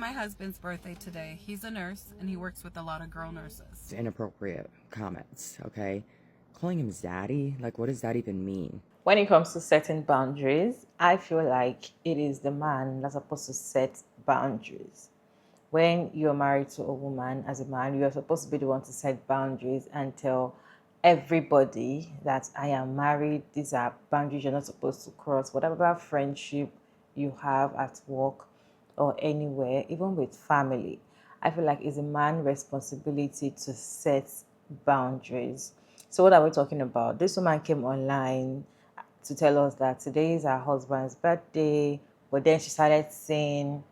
my husband's birthday today. He's a nurse and he works with a lot of girl nurses. Inappropriate comments, okay? Calling him daddy, like what does that even mean? When it comes to setting boundaries, I feel like it is the man that's supposed to set boundaries. When you're married to a woman, as a man, you're supposed to be the one to set boundaries and tell everybody that I am married. These are boundaries you're not supposed to cross. Whatever friendship you have at work or anywhere, even with family, I feel like it's a man's responsibility to set boundaries. So what are we talking about? This woman came online to tell us that today is her husband's birthday, but then she started saying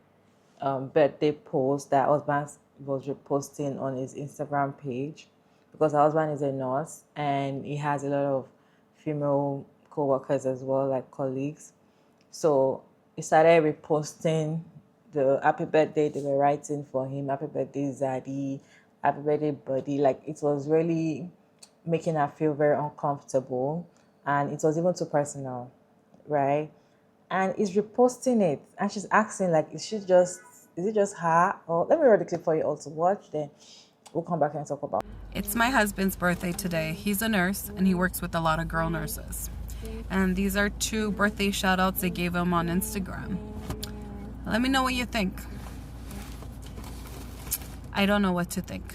birthday post that husband was reposting on his Instagram page, because her husband is a nurse and he has a lot of female co-workers as well, like colleagues. So he started reposting the happy birthday they were writing for him, happy birthday Zaddy, happy birthday buddy. Like, it was really making her feel very uncomfortable, and it was even too personal, right? And he's reposting it, and she's asking, like, is it just her? Or let me read the clip for you all to watch, then we'll come back and talk about it. It's my husband's birthday today. He's a nurse and he works with a lot of girl nurses. And these are 2 birthday shout outs they gave him on Instagram. Let me know what you think. I don't know what to think.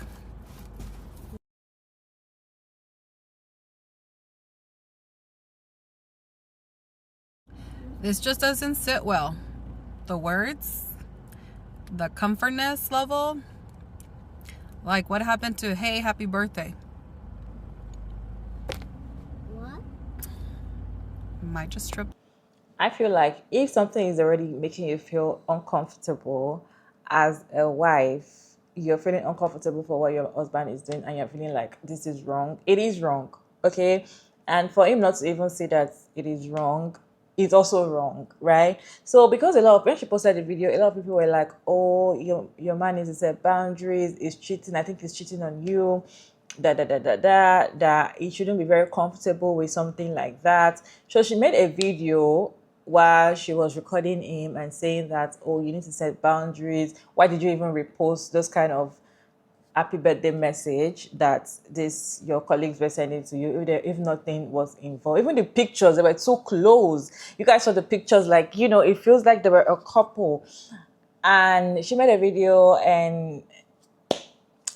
This just doesn't sit well. The words, the comfortness level. Like, what happened to, hey, happy birthday? What? Might just trip. I feel like if something is already making you feel uncomfortable as a wife, you're feeling uncomfortable for what your husband is doing, and you're feeling like this is wrong, it is wrong, okay? And for him not to even say that it is wrong, it's also wrong, right? So because when she posted the video, a lot of people were like, oh, your man needs to set boundaries, is cheating, I think he's cheating on you, that he shouldn't be very comfortable with something like that. So she made a video while she was recording him and saying that, oh, you need to set boundaries. Why did you even repost those kind of happy birthday message that your colleagues were sending to you if nothing was involved? Even the pictures, they were so close. You guys saw the pictures, like, it feels like they were a couple. And she made a video, and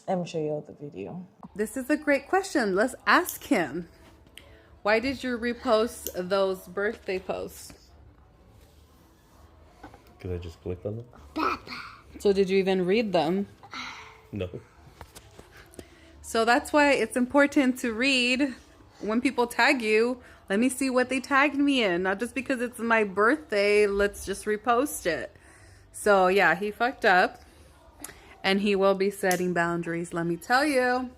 let me show you all the video. This is a great question. Let's ask him. Why did you repost those birthday posts? Because I just clicked on them? So did you even read them? No. So that's why it's important to read when people tag you. Let me see what they tagged me in. Not just because it's my birthday, let's just repost it. So yeah, he fucked up. And he will be setting boundaries, let me tell you.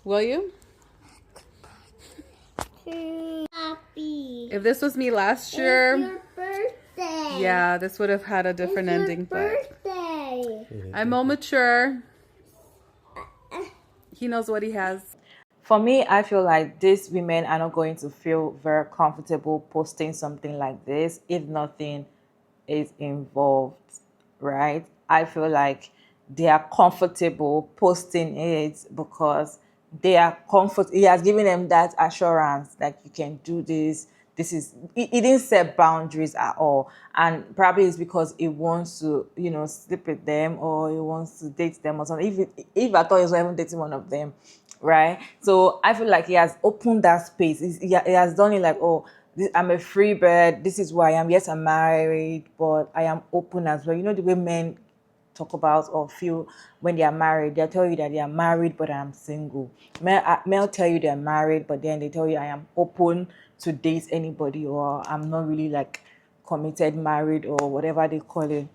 Will you? Happy. If this was me last year, It's your birthday. yeah, this would have had a different It's ending. your But birthday. I'm more mature. He knows what he has. For me, I feel like these women are not going to feel very comfortable posting something like this if nothing is involved, right? I feel like they are comfortable posting it because they are he has given them that assurance that you can do this. He didn't set boundaries at all, and probably it's because he wants to, sleep with them, or he wants to date them or something. If I thought he was even dating one of them, right? So I feel like he has opened that space. He has done it like, oh, I'm a free bird. This is who I am. Yes, I'm married, but I am open as well. You know the way men talk about or feel when they are married. They'll tell you that they are married, but I'm single. Men tell you they're married, but then they tell you I am open to date anybody, or I'm not really like committed, married, or whatever they call it.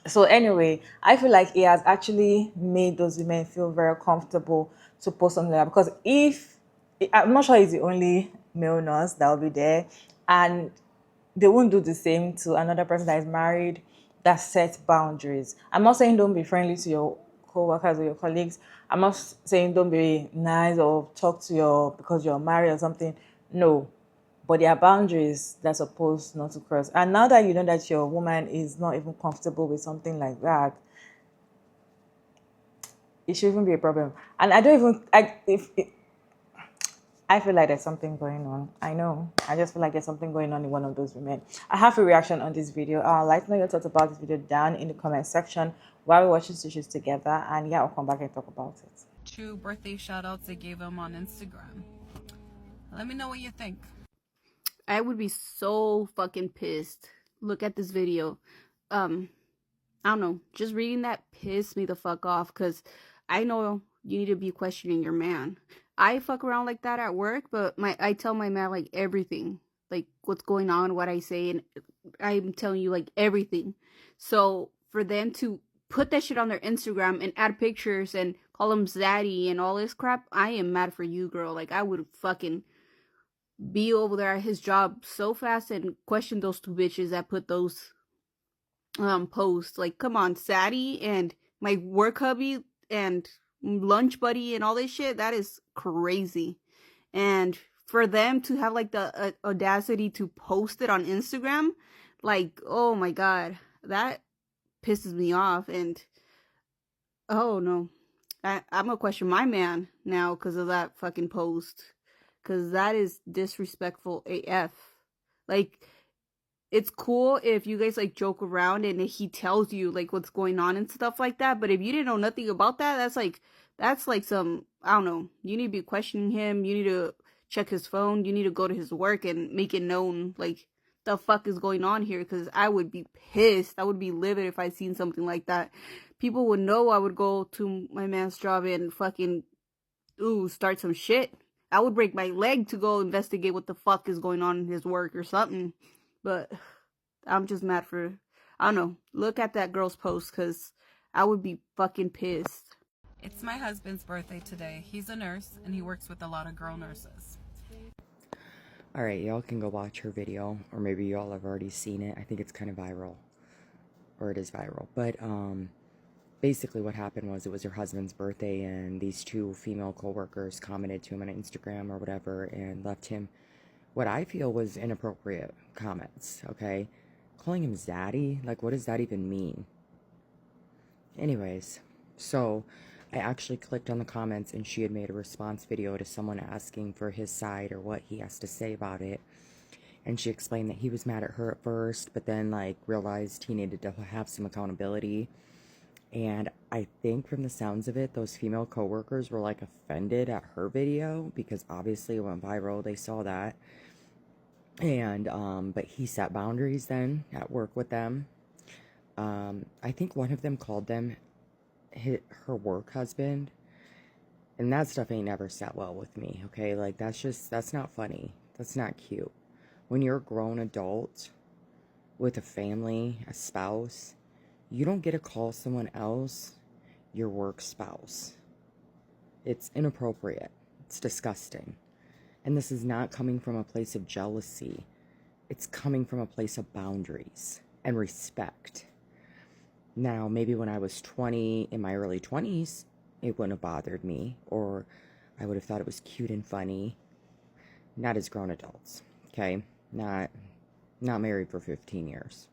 So anyway, I feel like he has actually made those women feel very comfortable to post something like that, because I'm not sure he's the only male nurse that will be there, and they won't do the same to another person that is married that sets boundaries. I'm not saying don't be friendly to your co-workers or your colleagues. I'm not saying don't be nice or talk to because you're married or something. No. but there are boundaries that's supposed not to cross. And now that you know that your woman is not even comfortable with something like that, it shouldn't be a problem. And I don't even, I feel like there's something going on. I know. I just feel like there's something going on in one of those women. I have a reaction on this video. Let me know your thoughts about this video down in the comment section while we're watching Sushis together. And yeah, I'll come back and talk about it. 2 birthday shout outs they gave him on Instagram. Let me know what you think. I would be so fucking pissed. Look at this video. I don't know. Just reading that pissed me the fuck off, because I know you need to be questioning your man. I fuck around like that at work, but I tell my man like everything. Like what's going on, what I say, and I'm telling you like everything. So for them to put that shit on their Instagram and add pictures and call him zaddy and all this crap, I am mad for you, girl. Like I would fucking be over there at his job so fast and question those 2 bitches that put those posts. Like, come on, Sadie and my work hubby and lunch buddy and all this shit, that is crazy. And for them to have like the audacity to post it on Instagram, like, oh my god, that pisses me off. And oh no, I'm gonna question my man now because of that fucking post, because that is disrespectful AF. Like, it's cool if you guys like joke around and he tells you like what's going on and stuff like that, but if you didn't know nothing about that, that's like some, I don't know, you need to be questioning him. You need to check his phone. You need to go to his work and make it known like the fuck is going on here, because I would be pissed. I would be livid if I seen something like that. People would know I would go to my man's job and fucking start some shit. I would break my leg to go investigate what the fuck is going on in his work or something. But I'm just mad for, I don't know, look at that girl's post, because I would be fucking pissed. It's my husband's birthday today. He's a nurse and he works with a lot of girl nurses. Alright, y'all can go watch her video, or maybe y'all have already seen it. I think it's kind of viral, or it is viral. But basically what happened was, it was her husband's birthday, and these 2 female co-workers commented to him on Instagram or whatever and left him what I feel was inappropriate comments, okay? Calling him zaddy? Like, what does that even mean? Anyways, so I actually clicked on the comments, and she had made a response video to someone asking for his side or what he has to say about it. And she explained that he was mad at her at first, but then, like, realized he needed to have some accountability. And I think from the sounds of it, those female coworkers were, like, offended at her video, because obviously it went viral. They saw that. And, but he set boundaries then at work with them. I think one of them called them her work husband. And that stuff ain't never sat well with me, okay? Like, that's not funny. That's not cute. When you're a grown adult with a family, a spouse, you don't get to call someone else your work spouse. It's inappropriate. It's disgusting. And this is not coming from a place of jealousy. It's coming from a place of boundaries and respect. Now, maybe when I was 20, in my early 20s, it wouldn't have bothered me, or I would have thought it was cute and funny. Not as grown adults, okay? Not married for 15 years.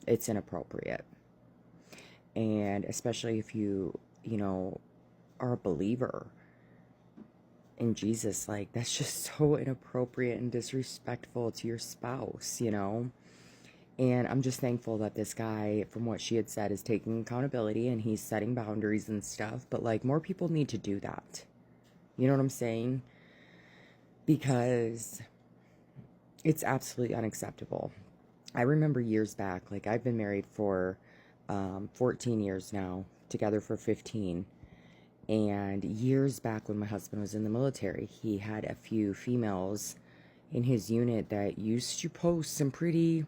It's inappropriate. And especially if you are a believer in Jesus, like, that's just so inappropriate and disrespectful to your spouse, And I'm just thankful that this guy, from what she had said, is taking accountability and he's setting boundaries and stuff. But, like, more people need to do that. You know what I'm saying? Because it's absolutely unacceptable. I remember years back, like, I've been married for 14 years now, together for 15. And years back when my husband was in the military, he had a few females in his unit that used to post some pretty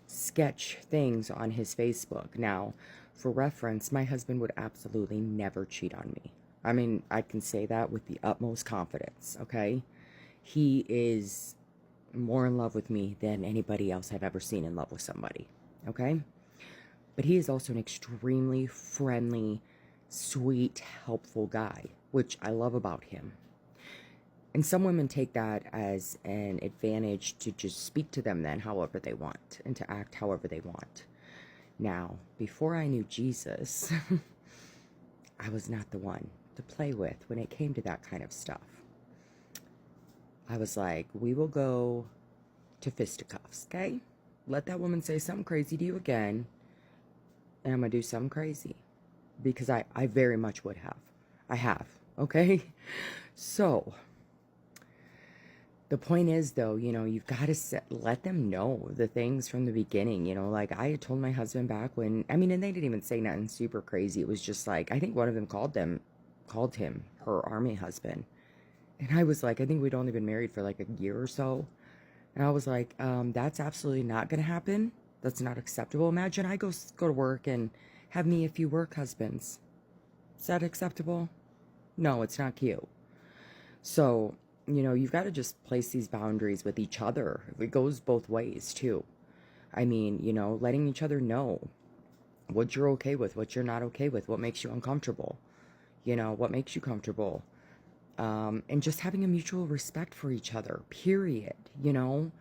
sketch things on his Facebook. Now, for reference, my husband would absolutely never cheat on me. I mean, I can say that with the utmost confidence, okay? He is more in love with me than anybody else I've ever seen in love with somebody, okay? But he is also an extremely friendly, sweet, helpful guy, which I love about him. And some women take that as an advantage to just speak to them then however they want and to act however they want. Now, before I knew Jesus, I was not the one to play with when it came to that kind of stuff. I was like, we will go to fisticuffs, okay? Let that woman say something crazy to you again, and I'm going to do something crazy. Because I very much would have. I have, okay? So, the point is, though, you know, you've got to let them know the things from the beginning, you know, like I had told my husband back when, I mean, and they didn't even say nothing super crazy. It was just like, I think one of them called him her army husband. And I was like, I think we'd only been married for like a year or so. And I was like, that's absolutely not going to happen. That's not acceptable. Imagine I go to work and have me a few work husbands. Is that acceptable? No, it's not cute. So, you know, you've got to just place these boundaries with each other. It goes both ways, too. I mean, you know, letting each other know what you're okay with, what you're not okay with, what makes you uncomfortable, you know, what makes you comfortable. And just having a mutual respect for each other, period, you know.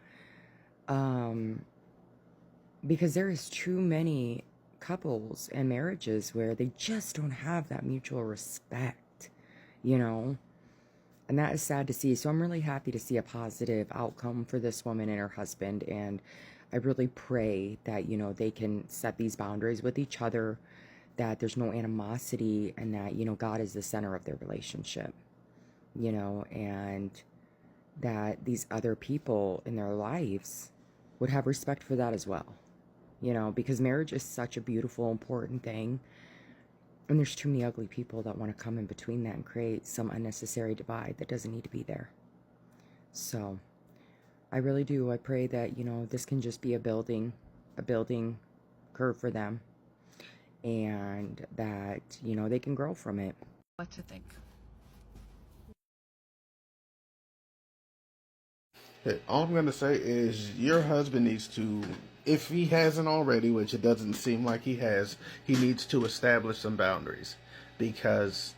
Because there is too many couples and marriages where they just don't have that mutual respect, you know. And that is sad to see. So I'm really happy to see a positive outcome for this woman and her husband. And I really pray that, you know, they can set these boundaries with each other, that there's no animosity, and that, you know, God is the center of their relationship, you know, and that these other people in their lives would have respect for that as well, you know, because marriage is such a beautiful, important thing. And there's too many ugly people that want to come in between that and create some unnecessary divide that doesn't need to be there. So I really do. I pray that, you know, this can just be a building curve for them, and that, you know, they can grow from it. What to think? All I'm going to say is your husband needs to, if he hasn't already, which it doesn't seem like he has, he needs to establish some boundaries. Because,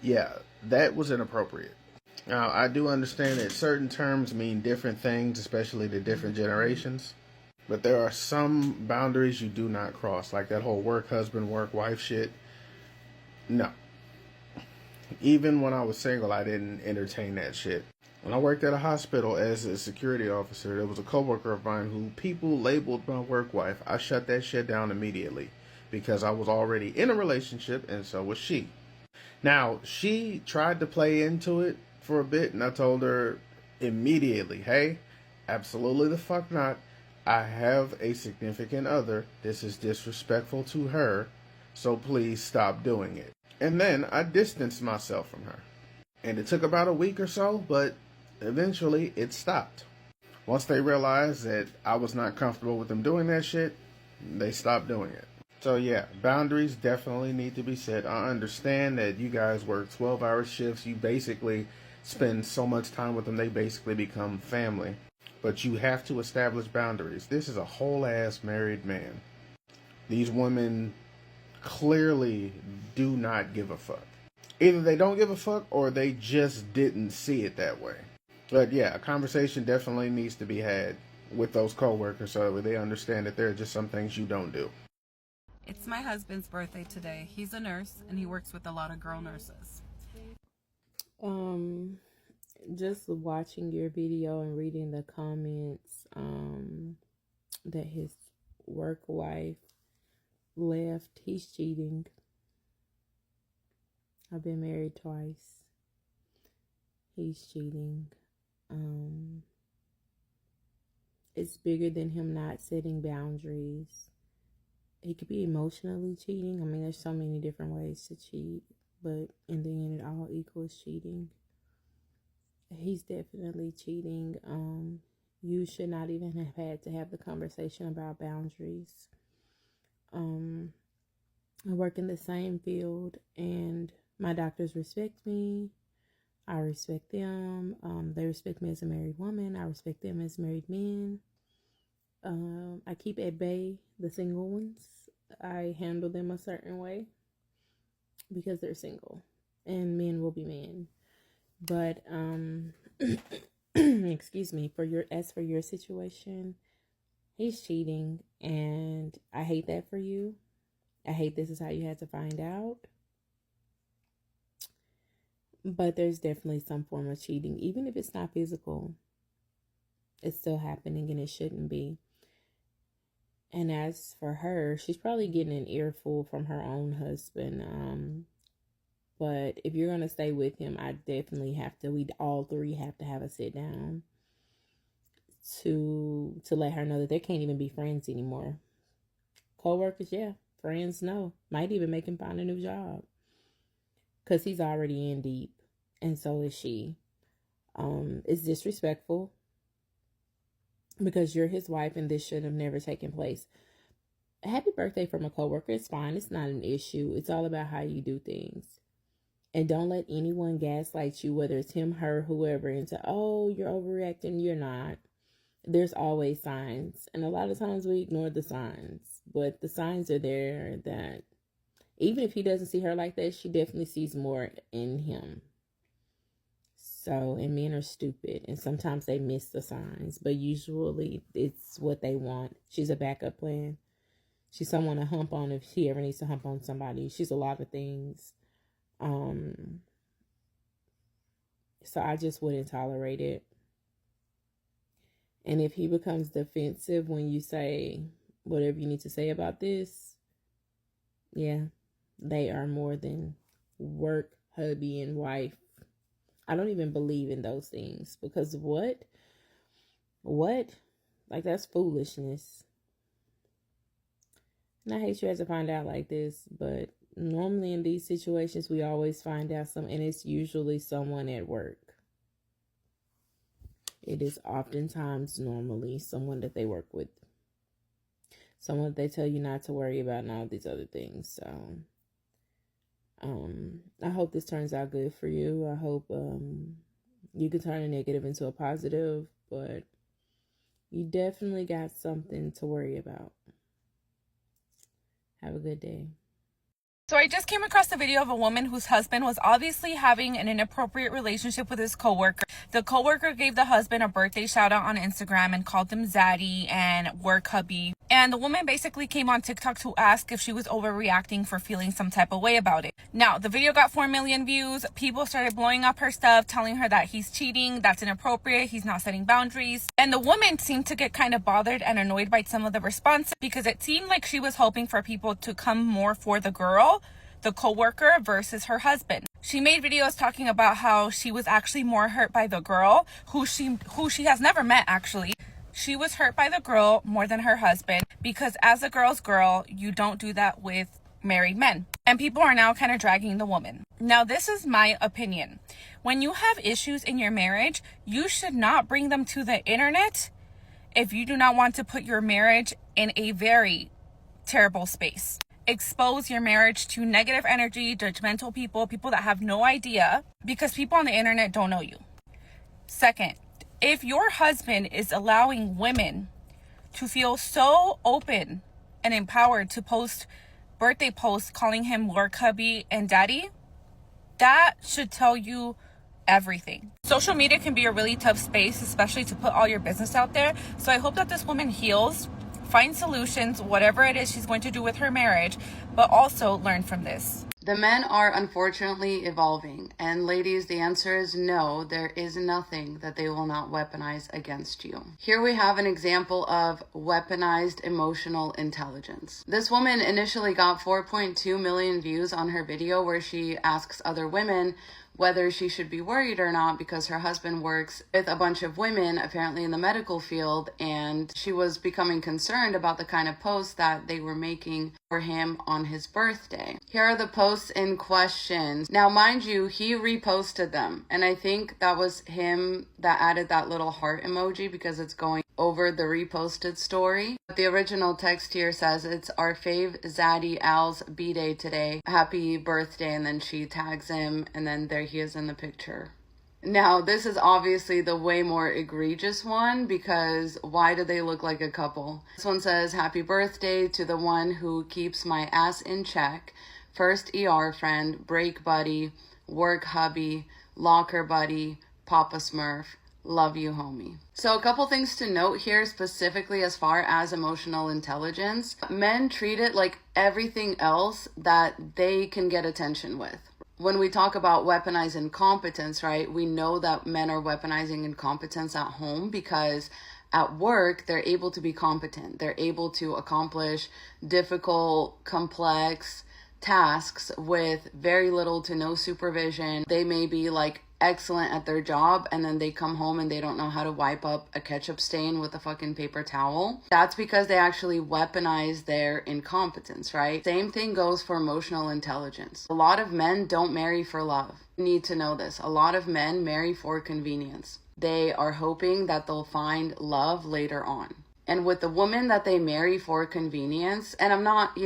yeah, that was inappropriate. Now, I do understand that certain terms mean different things, especially to different generations. But there are some boundaries you do not cross, like that whole work husband, work wife shit. No. Even when I was single, I didn't entertain that shit. When I worked at a hospital as a security officer, there was a coworker of mine who people labeled my work wife. I shut that shit down immediately because I was already in a relationship, and so was she. Now, she tried to play into it for a bit, and I told her immediately, hey, absolutely the fuck not. I have a significant other. This is disrespectful to her, so please stop doing it. And then I distanced myself from her. And it took about a week or so, but eventually it stopped. Once they realized that I was not comfortable with them doing that shit, they stopped doing it. So yeah, boundaries definitely need to be set. I understand that you guys work 12-hour shifts. You basically spend so much time with them, they basically become family. But you have to establish boundaries. This is a whole-ass married man. These women clearly do not give a fuck. Either they don't give a fuck or they just didn't see it that way. But yeah, a conversation definitely needs to be had with those coworkers so that they understand that there are just some things you don't do. It's my husband's birthday today. He's a nurse and he works with a lot of girl nurses. Just watching your video and reading the comments, that his work wife left, he's cheating. I've been married twice. He's cheating. It's bigger than him not setting boundaries. He could be emotionally cheating. I mean, there's so many different ways to cheat, but in the end, it all equals cheating. He's definitely cheating. You should not even have had to have the conversation about boundaries. I work in the same field, and my doctors respect me. I respect them. They respect me as a married woman. I respect them as married men. I keep at bay the single ones. I handle them a certain way because they're single, and men will be men. But excuse me, as for your situation, he's cheating, and I hate that for you. I hate this is how you had to find out. But there's definitely some form of cheating, even if it's not physical. It's still happening, and it shouldn't be. And as for her, she's probably getting an earful from her own husband. But if you're going to stay with him, I definitely we all three have to have a sit down to let her know that they can't even be friends anymore. Co-workers, yeah. Friends, no. Might even make him find a new job. Because he's already in deep. And so is she. It's disrespectful. Because you're his wife and this should have never taken place. A happy birthday from a coworker is fine. It's not an issue. It's all about how you do things. And don't let anyone gaslight you, whether it's him, her, whoever, into, oh, you're overreacting. You're not. There's always signs. And a lot of times we ignore the signs. But the signs are there that even if he doesn't see her like that, she definitely sees more in him. So, and men are stupid, and sometimes they miss the signs, but usually it's what they want. She's a backup plan. She's someone to hump on if she ever needs to hump on somebody. She's a lot of things. So I just wouldn't tolerate it. And if he becomes defensive when you say whatever you need to say about this, yeah, they are more than work, hubby, and wife. I don't even believe in those things because what? Like, that's foolishness. And I hate you have to find out like this, but normally in these situations, we always find out and it's usually someone at work. It is oftentimes normally someone that they work with. Someone that they tell you not to worry about and all these other things. So, I hope this turns out good for you. I hope you can turn a negative into a positive, but you definitely got something to worry about. Have a good day. So I just came across a video of a woman whose husband was obviously having an inappropriate relationship with his coworker. The coworker gave the husband a birthday shout out on Instagram and called him Zaddy and work hubby. And the woman basically came on TikTok to ask if she was overreacting for feeling some type of way about it. Now, the video got 4 million views. People started blowing up her stuff, telling her that he's cheating, that's inappropriate, he's not setting boundaries. And the woman seemed to get kind of bothered and annoyed by some of the responses because it seemed like she was hoping for people to come more for the girl, the coworker, versus her husband. She made videos talking about how she was actually more hurt by the girl, who she has never met actually. She was hurt by the girl more than her husband because as a girl's girl, you don't do that with married men. And people are now kind of dragging the woman. Now, this is my opinion. When you have issues in your marriage, you should not bring them to the internet if you do not want to put your marriage in a very terrible space. Expose your marriage to negative energy, judgmental people that have no idea, because people on the internet don't know you. Second, if your husband is allowing women to feel so open and empowered to post birthday posts calling him work hubby and daddy, that should tell you everything. Social media can be a really tough space, especially to put all your business out there. So I hope that this woman heals, finds solutions, whatever it is she's going to do with her marriage, but also learn from this. The men are unfortunately evolving, and ladies, the answer is no, there is nothing that they will not weaponize against you. Here we have an example of weaponized emotional intelligence. This woman initially got 4.2 million views on her video where she asks other women whether she should be worried or not because her husband works with a bunch of women, apparently in the medical field, and she was becoming concerned about the kind of posts that they were making for him on his birthday. Here are the posts in question. Now, mind you, he reposted them, and I think that was him that added that little heart emoji because it's going over the reposted story. But the original text here says, it's our fave Zaddy Al's B-Day today. Happy birthday, and then she tags him, and then there he is in the picture. Now, this is obviously the way more egregious one because why do they look like a couple? This one says, happy birthday to the one who keeps my ass in check. First ER friend, break buddy, work hubby, Locker buddy, Papa Smurf, love you, homie. So a couple things to note here, specifically as far as emotional intelligence. Men treat it like everything else that they can get attention with. When we talk about weaponized incompetence, right, we know that men are weaponizing incompetence at home because at work, they're able to be competent. They're able to accomplish difficult, complex tasks with very little to no supervision. They may be like excellent at their job and then they come home and they don't know how to wipe up a ketchup stain with a fucking paper towel. That's because they actually weaponize their incompetence, right? Same thing goes for emotional intelligence. A lot of men don't marry for love. You need to know this. A lot of men marry for convenience. They are hoping that they'll find love later on. And with the woman that they marry for convenience, and I'm not,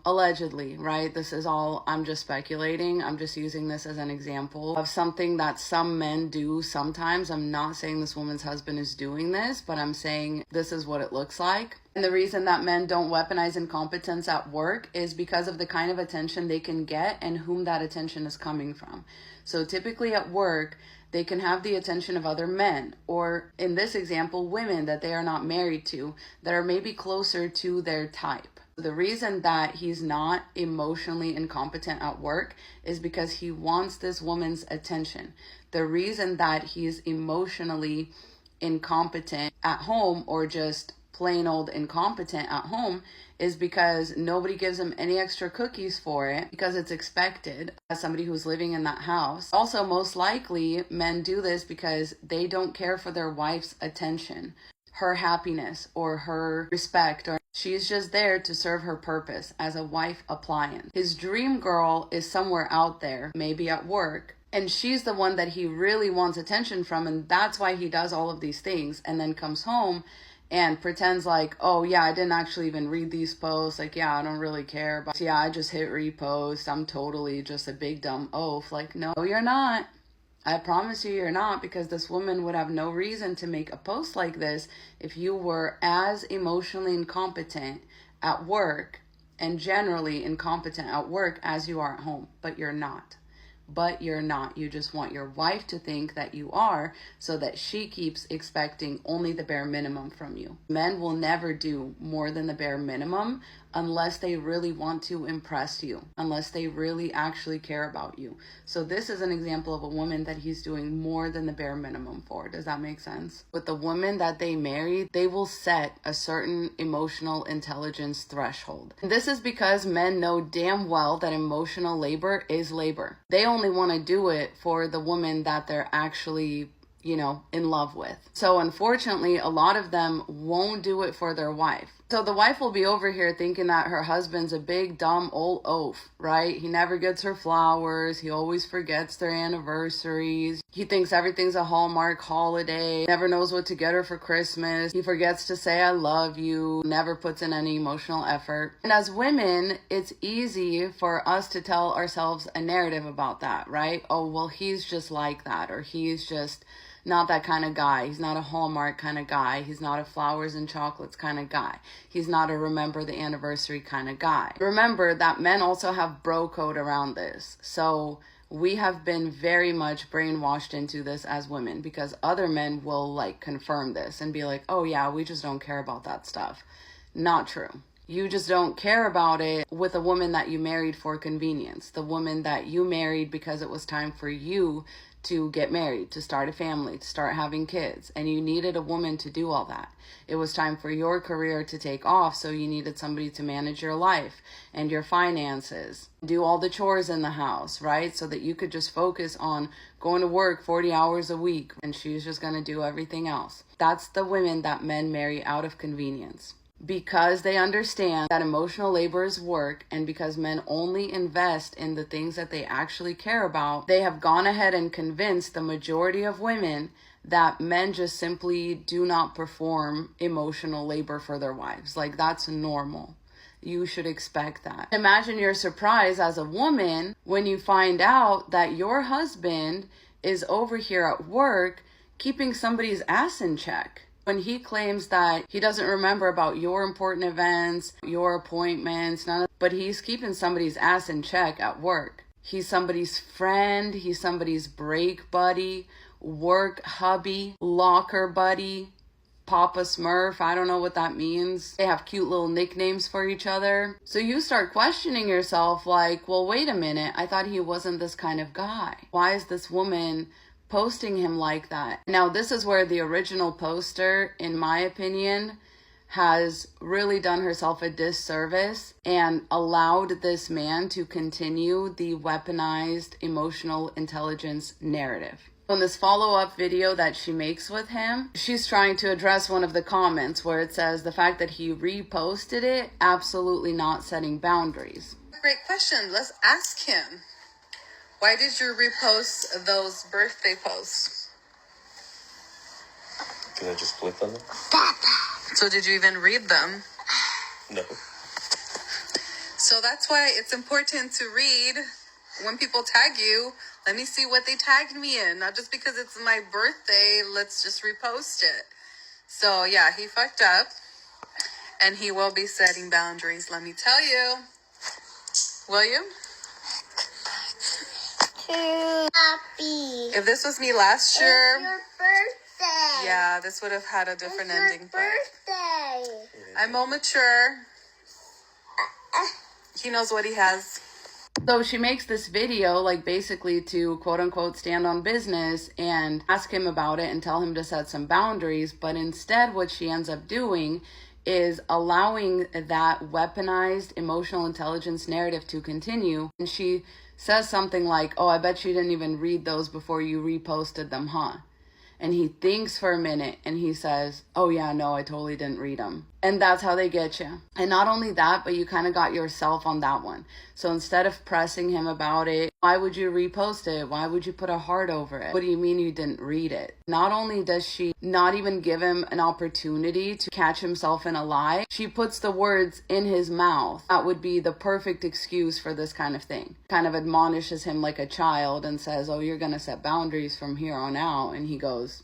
allegedly, right? This is all, I'm just speculating. I'm just using this as an example of something that some men do sometimes. I'm not saying this woman's husband is doing this, but I'm saying this is what it looks like. And the reason that men don't weaponize incompetence at work is because of the kind of attention they can get and whom that attention is coming from. So typically at work, they can have the attention of other men, or in this example, women that they are not married to, that are maybe closer to their type. The reason that he's not emotionally incompetent at work is because he wants this woman's attention. The reason that he's emotionally incompetent at home, or just plain old incompetent at home, is because nobody gives him any extra cookies for it because it's expected as somebody who's living in that house. Also, most likely men do this because they don't care for their wife's attention, her happiness, or her respect, or she's just there to serve her purpose as a wife appliance. His dream girl is somewhere out there, maybe at work, and she's the one that he really wants attention from, and that's why he does all of these things, and then comes home and pretends like, oh yeah, I didn't actually even read these posts. Like, yeah, I don't really care. But yeah, I just hit repost. I'm totally just a big dumb oaf. Like, no, you're not. I promise you you're not, because this woman would have no reason to make a post like this if you were as emotionally incompetent at work and generally incompetent at work as you are at home. But you're not. But you're not. You just want your wife to think that you are, so that she keeps expecting only the bare minimum from you. Men will never do more than the bare minimum unless they really want to impress you, unless they really actually care about you. So this is an example of a woman that he's doing more than the bare minimum for. Does that make sense? With the woman that they marry, they will set a certain emotional intelligence threshold. And this is because men know damn well that emotional labor is labor. They only want to do it for the woman that they're actually in love with. So unfortunately, a lot of them won't do it for their wife. So the wife will be over here thinking that her husband's a big dumb old oaf, right? He never gets her flowers. He always forgets their anniversaries. He thinks everything's a Hallmark holiday. Never knows what to get her for Christmas. He forgets to say I love you. Never puts in any emotional effort. And as women, it's easy for us to tell ourselves a narrative about that, right? Oh, well, he's just like that, or he's just not that kind of guy. He's not a Hallmark kind of guy. He's not a flowers and chocolates kind of guy. He's not a remember the anniversary kind of guy. Remember that men also have bro code around this. So we have been very much brainwashed into this as women, because other men will confirm this and be like, oh yeah, we just don't care about that stuff. Not true. You just don't care about it with a woman that you married for convenience. The woman that you married because it was time for you to get married, to start a family, to start having kids, and you needed a woman to do all that. It was time for your career to take off, so you needed somebody to manage your life and your finances, do all the chores in the house, right? So that you could just focus on going to work 40 hours a week, and she's just going to do everything else. That's the women that men marry out of convenience. Because they understand that emotional labor is work, and because men only invest in the things that they actually care about, they have gone ahead and convinced the majority of women that men just simply do not perform emotional labor for their wives. That's normal. You should expect that. Imagine your surprise as a woman when you find out that your husband is over here at work keeping somebody's ass in check. When he claims that he doesn't remember about your important events, your appointments, but he's keeping somebody's ass in check at work. He's somebody's friend. He's somebody's break buddy, work hubby, locker buddy, Papa Smurf. I don't know what that means. They have cute little nicknames for each other. So you start questioning yourself like, well, wait a minute. I thought he wasn't this kind of guy. Why is this woman posting him like that? Now, this is where the original poster, in my opinion, has really done herself a disservice and allowed this man to continue the weaponized emotional intelligence narrative. In this follow-up video that she makes with him, she's trying to address one of the comments where it says the fact that he reposted it, absolutely not setting boundaries. Great question. Let's ask him. Why did you repost those birthday posts? Because I just clicked on them? So did you even read them? No. So that's why it's important to read when people tag you. Let me see what they tagged me in. Not just because it's my birthday, let's just repost it. So yeah, he fucked up. And he will be setting boundaries, let me tell you. Will you? Happy. If this was me last year, It's your birthday. yeah, this would have had a different It's your ending. But birthday. I'm more mature. He knows what he has. So she makes this video, like basically to quote unquote stand on business and ask him about it and tell him to set some boundaries. But instead, what she ends up doing is allowing that weaponized emotional intelligence narrative to continue. And she says something like, oh, I bet you didn't even read those before you reposted them, huh? And he thinks for a minute and he says, oh yeah, no, I totally didn't read them. And that's how they get you. And not only that, but you kind of got yourself on that one. So instead of pressing him about it, why would you repost it? Why would you put a heart over it? What do you mean you didn't read it? Not only does she not even give him an opportunity to catch himself in a lie, she puts the words in his mouth. That would be the perfect excuse for this kind of thing. Kind of admonishes him like a child and says, oh, you're going to set boundaries from here on out. And he goes,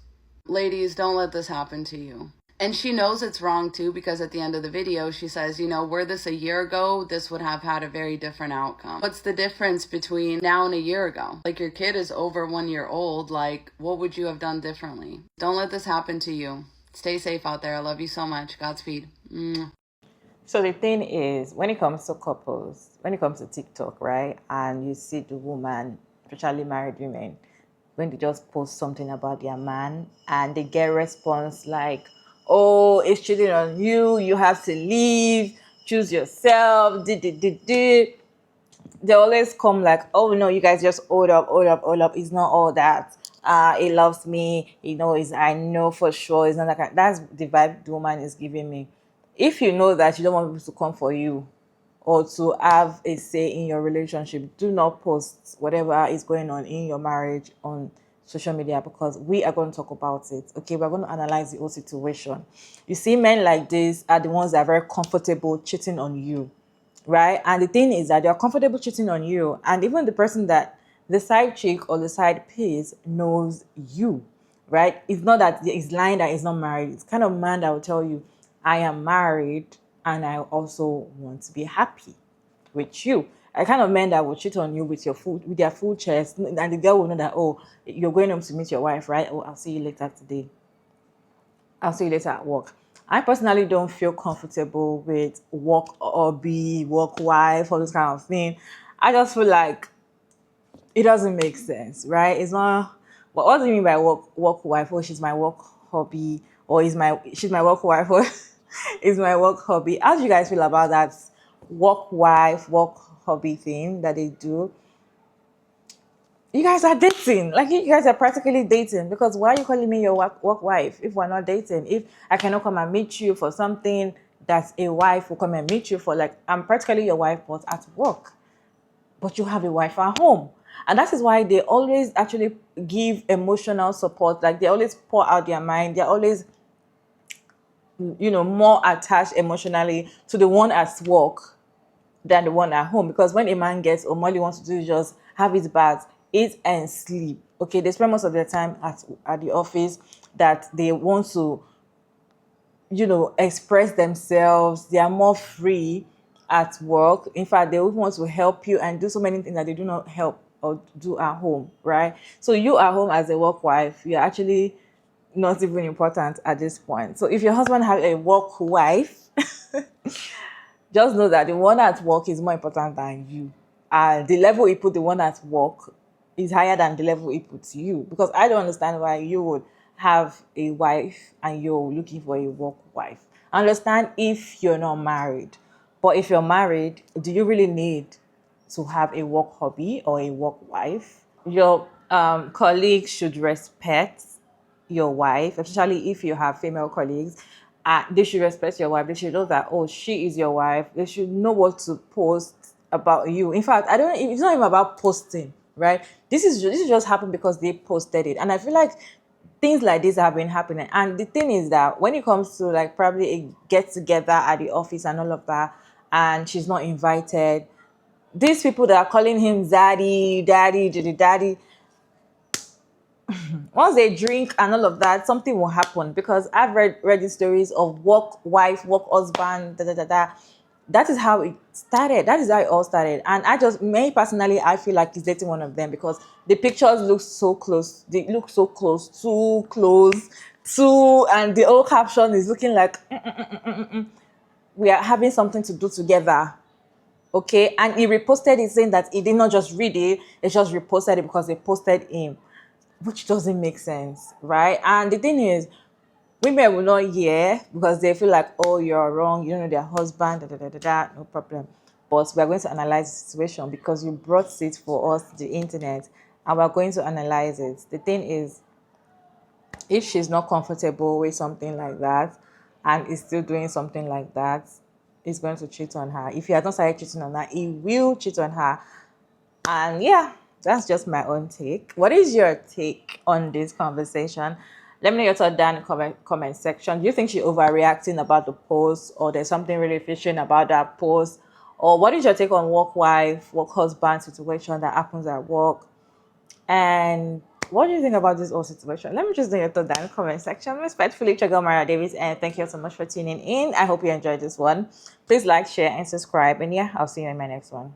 ladies, don't let this happen to you. And she knows it's wrong too, because at the end of the video, she says, you know, were this a year ago, this would have had a very different outcome. What's the difference between now and a year ago? Like, your kid is over 1 year old. Like, what would you have done differently? Don't let this happen to you. Stay safe out there. I love you so much. Godspeed. So the thing is, when it comes to couples, when it comes to TikTok, right, and you see the woman, especially married women, when they just post something about their man and they get response like, oh, it's cheating on you, you have to leave, choose yourself, They always come like, oh no, you guys just hold up. It's not all that. He loves me, you know, I know for sure. It's not that kind. That's the vibe the woman is giving me. If you know that you don't want people to come for you or to have a say in your relationship, do not post whatever is going on in your marriage on social media, because we are going to talk about it. Okay, we're going to analyze the whole situation. You see, men like this are the ones that are very comfortable cheating on you, right? And the thing is that they're comfortable cheating on you, and even the person that the side chick or the side piece knows you, right? It's not that he's lying that he's not married. It's kind of man that will tell you, I am married and I also want to be happy with you. I kind of men that will cheat on you with their full chest, and the girl will know that, oh, you're going home to meet your wife, right? Oh, I'll see you later today. I'll see you later at work. I personally don't feel comfortable with work hobby, work wife, all this kind of thing. I just feel like it doesn't make sense, right? It's not. But what do you mean by work wife? Oh, she's my work hobby, or she's my work wife, or is my work hobby? How do you guys feel about that work wife, work hobby thing that they do? You guys are dating. Like, you guys are practically dating, because why are you calling me your work wife if we're not dating? If I cannot come and meet you for something that a wife will come and meet you for, like, I'm practically your wife but at work, but you have a wife at home. And that is why they always actually give emotional support. Like, they always pour out their mind. They're always, you know, more attached emotionally to the one at work than the one at home. Because when a man gets home, all he wants to do is just have his bath, eat and sleep. Okay, they spend most of their time at the office, that they want to, you know, express themselves. They are more free at work. In fact, they would want to help you and do so many things that they do not help or do at home, right? So you at home as a work wife, you're actually not even important at this point. So if your husband has a work wife, just know that the one at work is more important than you. The level he put the one at work is higher than the level he puts you. Because I don't understand why you would have a wife and you're looking for a work wife. I understand if you're not married. But if you're married, do you really need to have a work hobby or a work wife? Your colleagues should respect your wife, especially if you have female colleagues. They should respect your wife. They should know that, oh, she is your wife. They should know what to post about you. In fact, it's not even about posting, right? This is just happened because they posted it. And I feel like things like this have been happening. And the thing is that when it comes to like probably a get together at the office and all of that, and she's not invited, these people that are calling him daddy, once they drink and all of that, something will happen. Because I've read the stories of work wife, work husband, That is how it started. That is how it all started. And me personally, I feel like he's dating one of them because the pictures look so close. They look so close, too close, and the whole caption is looking like we are having something to do together. Okay, and he reposted it saying that he did not just read it, he just reposted it because they posted him, which doesn't make sense, right? And the thing is, women will not hear because they feel like, oh, you're wrong, you don't know their husband, no problem. But we are going to analyze the situation because you brought it for us, the internet, and we're going to analyze it. The thing is, if she's not comfortable with something like that and is still doing something like that, he's going to cheat on her. If he has not started cheating on her, he will cheat on her. And yeah, that's just my own take. What is your take on this conversation? Let me know your thoughts down in the comment section. Do you think she's overreacting about the post, or there's something really fishy about that post? Or what is your take on work wife, work husband situation that happens at work? And what do you think about this whole situation? Let me just know your thoughts down in the comment section. Respectfully, Chagel Mara Davis, and thank you so much for tuning in. I hope you enjoyed this one. Please like, share, and subscribe. And yeah, I'll see you in my next one.